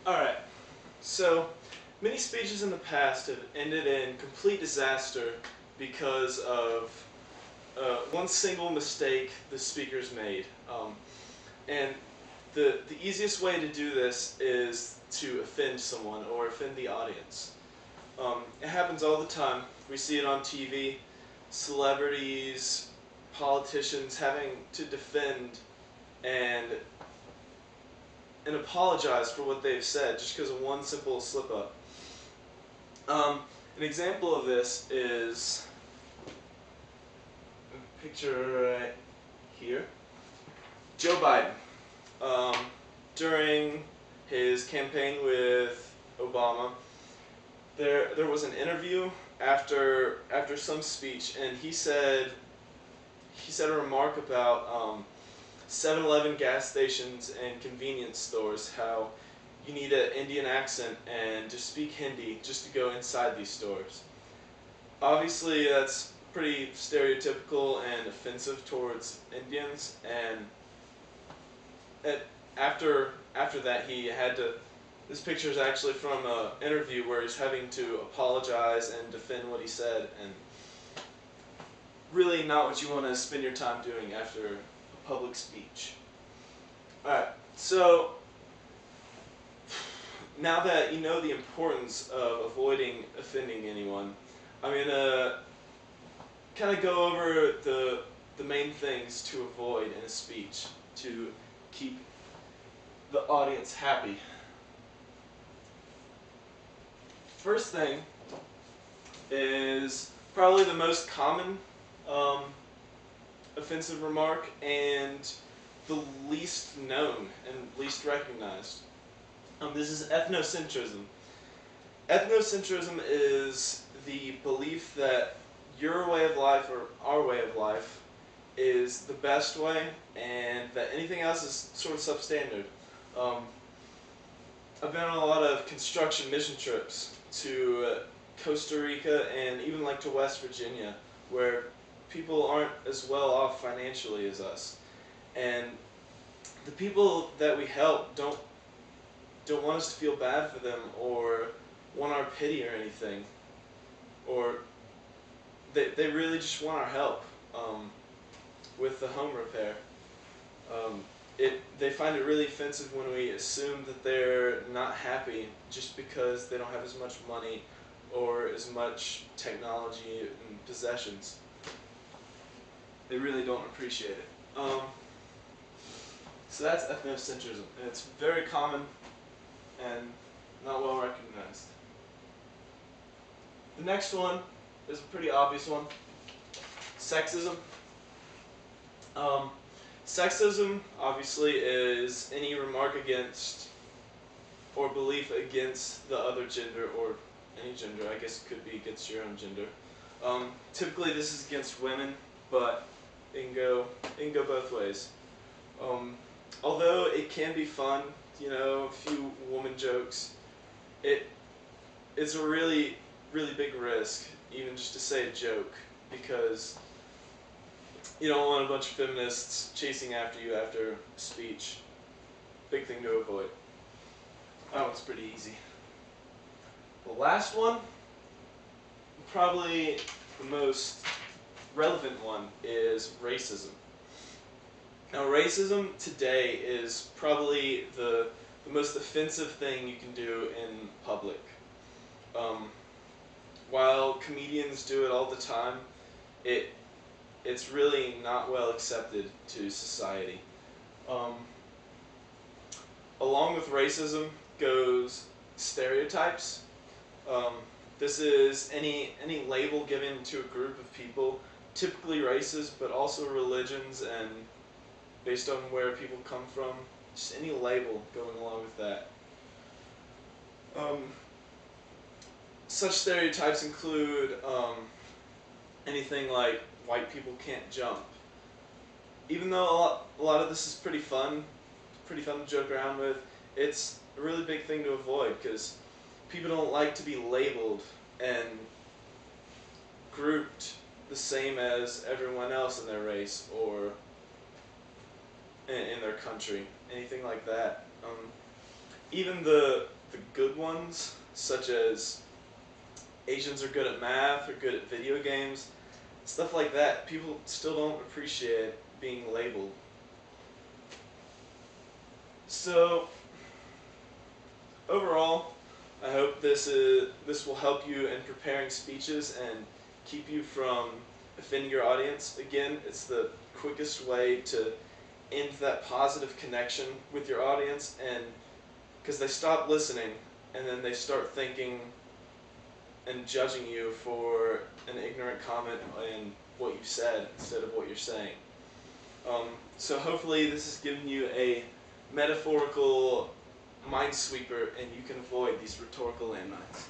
Alright, so many speeches in the past have ended in complete disaster because of one single mistake the speakers made. And the easiest way to do this is to offend someone or offend the audience. It happens all the time. We see it on TV, celebrities, politicians having to defend and apologize for what they've said just because of one simple slip up. An example of this is a picture right here. Joe Biden. During his campaign with Obama, there was an interview after some speech, and he said a remark about 7-Eleven gas stations and convenience stores, how you need an Indian accent and to speak Hindi just to go inside these stores. Obviously, that's pretty stereotypical and offensive towards Indians, and after that he had to. This picture is actually from an interview where he's having to apologize and defend what he said, and really not what you want to spend your time doing after a public speech. Alright, so now that you know the importance of avoiding offending anyone, I'm going to kind of go over the main things to avoid in a speech to keep the audience happy. First thing is probably the most common offensive remark and the least known and least recognized. This is ethnocentrism. Ethnocentrism is the belief that your way of life or our way of life is the best way and that anything else is sort of substandard. I've been on a lot of construction mission trips to Costa Rica and even like to West Virginia, where people aren't as well off financially as us. And the people that we help don't want us to feel bad for them or want our pity or anything. Or they really just want our help with the home repair. They find it really offensive when we assume that they're not happy just because they don't have as much money or as much technology and possessions. They really don't appreciate it. So that's ethnocentrism, and it's very common and not well recognized. The next one is a pretty obvious one. Sexism. Sexism, obviously, is any remark against or belief against the other gender, or any gender. I guess it could be against your own gender. Typically, this is against women, but it can go both ways. Although it can be fun, a few woman jokes, it's a really big risk, even just to say a joke, because you don't want a bunch of feminists chasing after you after a speech. Big thing to avoid. That one's pretty easy. The last one, probably the most relevant one, is racism. Now, racism today is probably the most offensive thing you can do in public. While comedians do it all the time, it's really not well accepted to society. Along with racism goes stereotypes. This is any label given to a group of people, typically races, but also religions and based on where people come from. Just any label going along with that. Such stereotypes include anything like white people can't jump. Even though a lot of this is pretty fun to joke around with, it's a really big thing to avoid because people don't like to be labeled and grouped the same as everyone else in their race or in their country, anything like that. even the good ones, such as Asians are good at math or good at video games, stuff like that, people still don't appreciate being labeled. So overall, I hope this will help you in preparing speeches and keep you from offending your audience. Again, it's the quickest way to end that positive connection with your audience, and because they stop listening and then they start thinking and judging you for an ignorant comment in what you said instead of what you're saying. So hopefully this has given you a metaphorical minesweeper and you can avoid these rhetorical landmines.